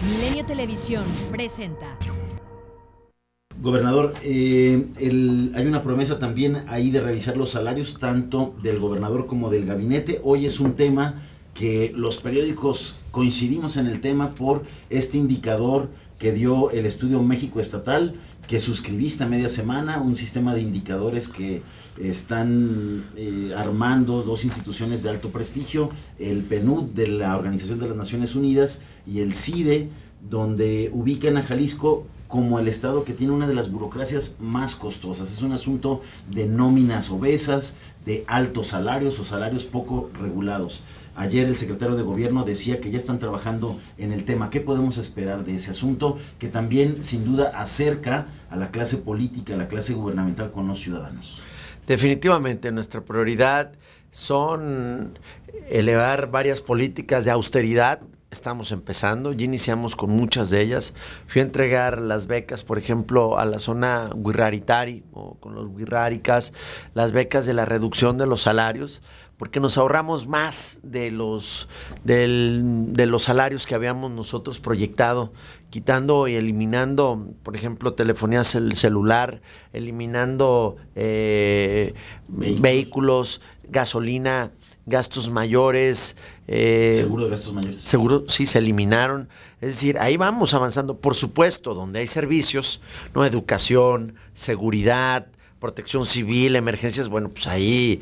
Milenio Televisión presenta. Gobernador, hay una promesa también ahí de revisar los salarios tanto del gobernador como del gabinete. Hoy es un tema que los periódicos coincidimos en el tema por este indicador que dio el Estudio México Estatal, que suscribiste a media semana, un sistema de indicadores que están armando dos instituciones de alto prestigio, el PNUD de la Organización de las Naciones Unidas y el CIDE, donde ubican a Jalisco como el estado que tiene una de las burocracias más costosas. Es un asunto de nóminas obesas, de altos salarios o salarios poco regulados. Ayer el secretario de Gobierno decía que ya están trabajando en el tema. ¿Qué podemos esperar de ese asunto que también sin duda acerca a la clase política, a la clase gubernamental con los ciudadanos? Definitivamente nuestra prioridad son elevar varias políticas de austeridad. Estamos empezando, ya iniciamos con muchas de ellas. Fui a entregar las becas, por ejemplo, a la zona Huirraritari o con los Huirráricas, las becas de la reducción de los salarios, porque nos ahorramos más de los salarios que habíamos nosotros proyectado, quitando y eliminando, por ejemplo, telefonía celular, eliminando vehículos, gasolina, gastos mayores. ¿Seguro de gastos mayores? Seguro, sí, se eliminaron. Es decir, ahí vamos avanzando. Por supuesto, donde hay servicios, ¿no? Educación, seguridad, protección civil, emergencias, bueno, pues ahí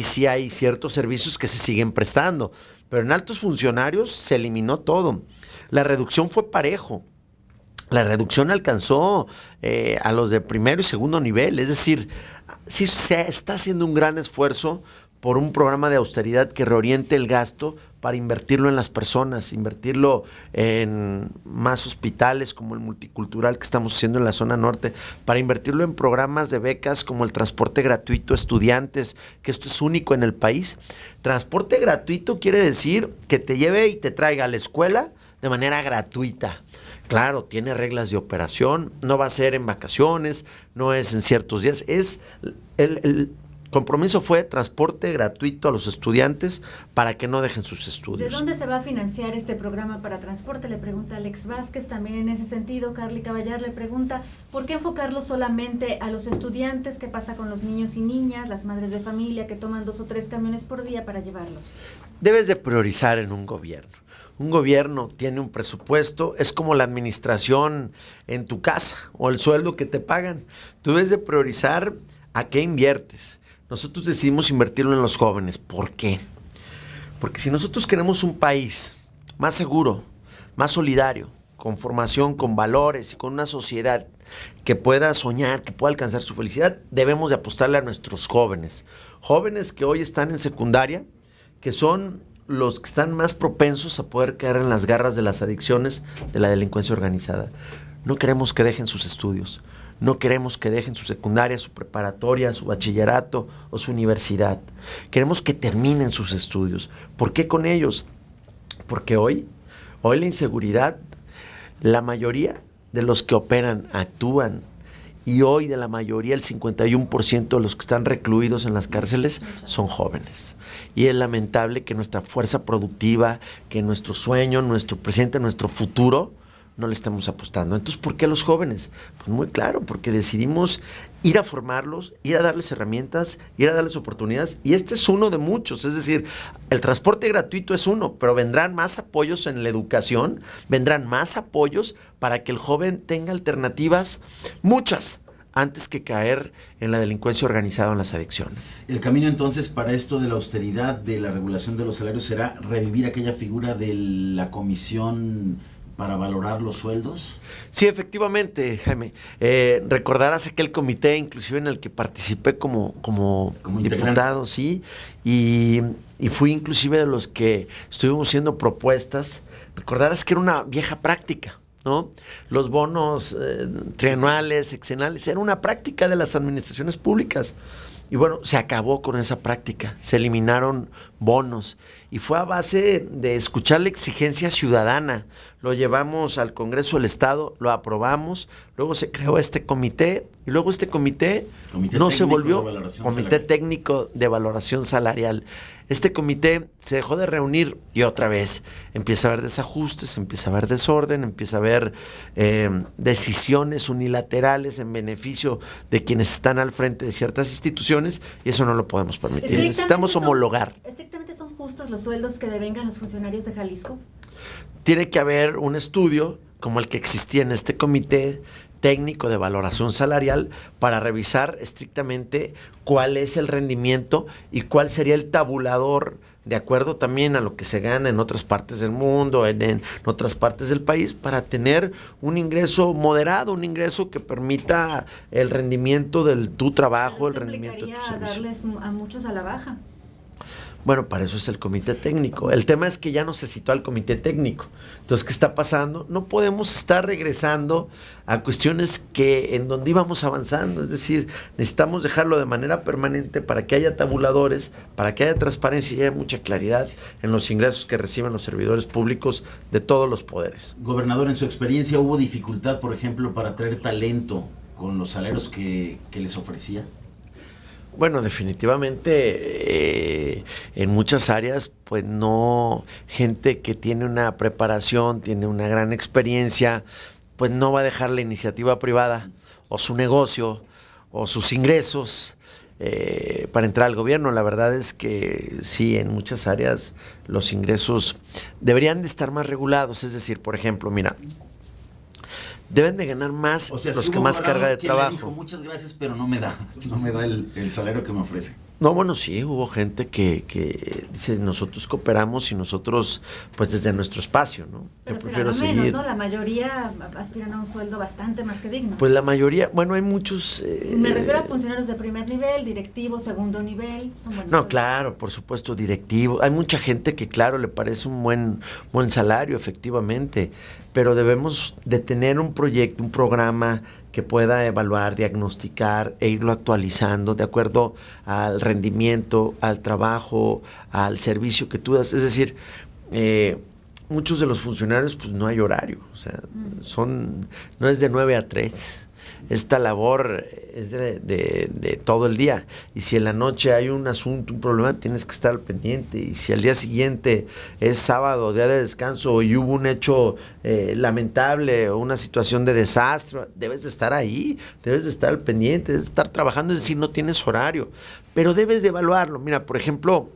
sí hay ciertos servicios que se siguen prestando. Pero en altos funcionarios se eliminó todo. La reducción fue parejo. La reducción alcanzó a los de primero y segundo nivel. Es decir, sí se está haciendo un gran esfuerzo por un programa de austeridad que reoriente el gasto para invertirlo en las personas, invertirlo en más hospitales como el multicultural que estamos haciendo en la zona norte, para invertirlo en programas de becas como el transporte gratuito a estudiantes, que esto es único en el país. Transporte gratuito quiere decir que te lleve y te traiga a la escuela de manera gratuita. Claro, tiene reglas de operación, no va a ser en vacaciones, no es en ciertos días, es el compromiso fue transporte gratuito a los estudiantes para que no dejen sus estudios. ¿De dónde se va a financiar este programa para transporte? Le pregunta Alex Vázquez. También en ese sentido, Carly Caballar le pregunta, ¿por qué enfocarlo solamente a los estudiantes? ¿Qué pasa con los niños y niñas, las madres de familia que toman 2 o 3 camiones por día para llevarlos? Debes de priorizar en un gobierno. Un gobierno tiene un presupuesto, es como la administración en tu casa o el sueldo que te pagan. Tú debes de priorizar a qué inviertes. Nosotros decidimos invertirlo en los jóvenes. ¿Por qué? Porque si nosotros queremos un país más seguro, más solidario, con formación, con valores y con una sociedad que pueda soñar, que pueda alcanzar su felicidad, debemos de apostarle a nuestros jóvenes. Jóvenes que hoy están en secundaria, que son los que están más propensos a poder caer en las garras de las adicciones, de la delincuencia organizada. No queremos que dejen sus estudios. No queremos que dejen su secundaria, su preparatoria, su bachillerato o su universidad. Queremos que terminen sus estudios. ¿Por qué con ellos? Porque hoy la inseguridad, la mayoría de los que operan, actúan, y hoy de la mayoría, el 51% de los que están recluidos en las cárceles son jóvenes. Y es lamentable que nuestra fuerza productiva, que nuestro sueño, nuestro presente, nuestro futuro, no le estamos apostando. Entonces, ¿por qué a los jóvenes? Pues muy claro, porque decidimos ir a formarlos, ir a darles herramientas, ir a darles oportunidades, y este es uno de muchos. Es decir, el transporte gratuito es uno, pero vendrán más apoyos en la educación, vendrán más apoyos para que el joven tenga alternativas, muchas, antes que caer en la delincuencia organizada o en las adicciones. El camino entonces para esto de la austeridad, de la regulación de los salarios, será revivir aquella figura de la comisión para valorar los sueldos. Sí, efectivamente, Jaime. Recordarás aquel comité, inclusive en el que participé como diputado, sí, y fui inclusive de los que estuvimos haciendo propuestas. Recordarás que era una vieja práctica, ¿no? Los bonos trianuales, sexenales, era una práctica de las administraciones públicas. Y bueno, se acabó con esa práctica, se eliminaron bonos y fue a base de escuchar la exigencia ciudadana. lo llevamos al Congreso del Estado, lo aprobamos, luego se creó este comité y luego este comité no se volvió Comité Técnico de Valoración Salarial. Este comité se dejó de reunir y otra vez empieza a haber desajustes, empieza a haber desorden, empieza a haber decisiones unilaterales en beneficio de quienes están al frente de ciertas instituciones y eso no lo podemos permitir. Necesitamos homologar. ¿Estrictamente son justos los sueldos que devengan los funcionarios de Jalisco? Tiene que haber un estudio como el que existía en este comité técnico de valoración salarial para revisar estrictamente cuál es el rendimiento y cuál sería el tabulador de acuerdo también a lo que se gana en otras partes del mundo, en otras partes del país, para tener un ingreso moderado, un ingreso que permita el rendimiento de tu trabajo, el rendimiento de tu servicio. Darles a muchos a la baja. Bueno, para eso es el comité técnico. El tema es que ya no se citó al comité técnico. Entonces, ¿qué está pasando? No podemos estar regresando a cuestiones en donde íbamos avanzando. Es decir, necesitamos dejarlo de manera permanente para que haya tabuladores, para que haya transparencia y haya mucha claridad en los ingresos que reciben los servidores públicos de todos los poderes. Gobernador, en su experiencia, ¿hubo dificultad, por ejemplo, para atraer talento con los salarios que les ofrecía? Bueno, definitivamente en muchas áreas, pues no, gente que tiene una preparación, tiene una gran experiencia, pues no va a dejar la iniciativa privada o su negocio o sus ingresos para entrar al gobierno. La verdad es que sí, en muchas áreas los ingresos deberían de estar más regulados. Es decir, por ejemplo, mira, deben de ganar más los que más carga de trabajo. Dijo, muchas gracias, pero no me da el salario que me ofrece. No, bueno, sí, hubo gente que dice, nosotros cooperamos y nosotros, pues desde nuestro espacio, ¿no? Pero será lo menos, ¿no? La mayoría aspiran a un sueldo bastante más que digno. Pues la mayoría, bueno, hay muchos... Me refiero a funcionarios de primer nivel, directivos, segundo nivel, son buenos. No, claro, por supuesto, directivo. Hay mucha gente que, claro, le parece un buen salario, efectivamente, pero debemos de tener un proyecto, un programa que pueda evaluar, diagnosticar e irlo actualizando de acuerdo al rendimiento, al trabajo, al servicio que tú das. Es decir, muchos de los funcionarios pues no hay horario, o sea, no es de 9 a 3. Esta labor es de todo el día y si en la noche hay un asunto, un problema, tienes que estar al pendiente y si al día siguiente es sábado, día de descanso y hubo un hecho lamentable o una situación de desastre, debes de estar ahí, debes de estar al pendiente, debes de estar trabajando, es decir, no tienes horario, pero debes de evaluarlo. Mira, por ejemplo,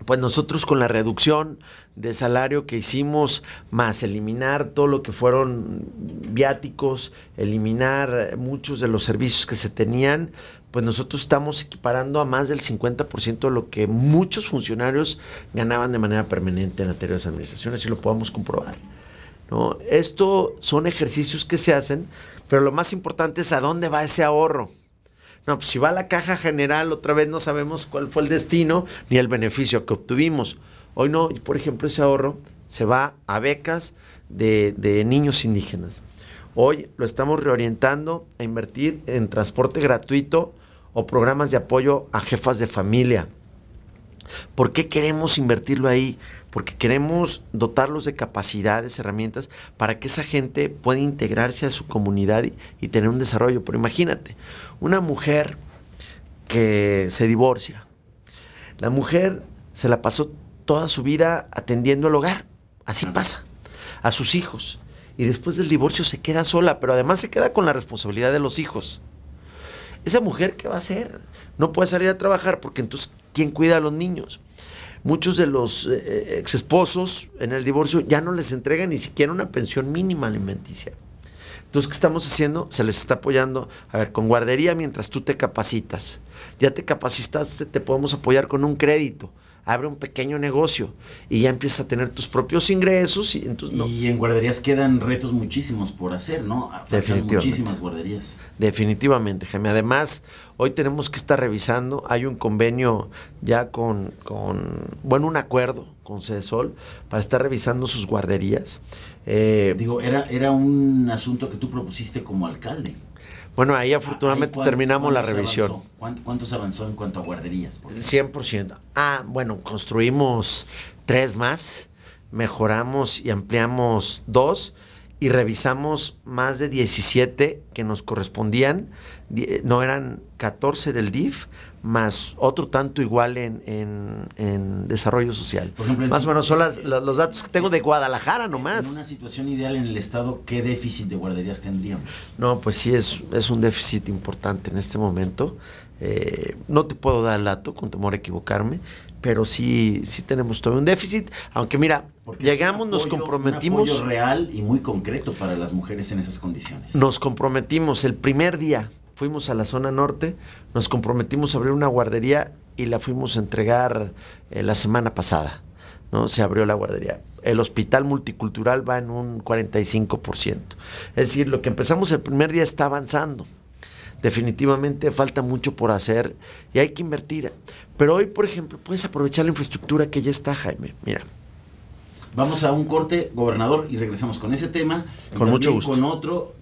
pues nosotros con la reducción de salario que hicimos, más eliminar todo lo que fueron viáticos, eliminar muchos de los servicios que se tenían, pues nosotros estamos equiparando a más del 50% de lo que muchos funcionarios ganaban de manera permanente en anteriores administraciones, y lo podemos comprobar, ¿no? Esto son ejercicios que se hacen, pero lo más importante es a dónde va ese ahorro. No, pues si va a la caja general, otra vez no sabemos cuál fue el destino ni el beneficio que obtuvimos. Hoy no, por ejemplo, ese ahorro se va a becas de niños indígenas. Hoy lo estamos reorientando a invertir en transporte gratuito o programas de apoyo a jefas de familia. ¿Por qué queremos invertirlo ahí? Porque queremos dotarlos de capacidades, herramientas, para que esa gente pueda integrarse a su comunidad y tener un desarrollo. Pero imagínate, una mujer que se divorcia, la mujer se la pasó toda su vida atendiendo el hogar, así pasa, a sus hijos, y después del divorcio se queda sola, pero además se queda con la responsabilidad de los hijos. Esa mujer, ¿qué va a hacer? No puede salir a trabajar porque entonces, ¿quién cuida a los niños? Muchos de los exesposos en el divorcio ya no les entregan ni siquiera una pensión mínima alimenticia. Entonces, ¿qué estamos haciendo? Se les está apoyando, a ver, con guardería mientras tú te capacitas. Ya te capacitaste, te podemos apoyar con un crédito. Abre un pequeño negocio y ya empiezas a tener tus propios ingresos. Y entonces no. Y en guarderías quedan retos muchísimos por hacer, ¿no? Faltan muchísimas guarderías. Definitivamente, Jaime. Además, hoy tenemos que estar revisando. Hay un convenio ya un acuerdo con Cedesol para estar revisando sus guarderías. Era un asunto que tú propusiste como alcalde. Bueno, ahí afortunadamente terminamos la revisión. ¿Cuánto se avanzó en cuanto a guarderías? 100%. Bueno, construimos 3 más. mejoramos y ampliamos 2 y revisamos más de 17 que nos correspondían. No, eran 14 del DIF, más otro tanto igual en desarrollo social. Por ejemplo, más o menos son los datos que tengo de Guadalajara nomás. En una situación ideal en el estado, ¿qué déficit de guarderías tendríamos? No, pues sí, es un déficit importante en este momento. No te puedo dar el dato, con temor a equivocarme, pero sí tenemos todo un déficit, aunque mira, porque llegamos, nos comprometimos. Un apoyo real y muy concreto para las mujeres en esas condiciones. Nos comprometimos el primer día, fuimos a la zona norte, nos comprometimos a abrir una guardería y la fuimos a entregar la semana pasada, ¿no? Se abrió la guardería. El hospital multicultural va en un 45%. Es decir, lo que empezamos el primer día está avanzando. Definitivamente falta mucho por hacer y hay que invertir. Pero hoy, por ejemplo, puedes aprovechar la infraestructura que ya está, Jaime. Mira. Vamos a un corte, gobernador, y regresamos con ese tema. Con mucho gusto. Con otro.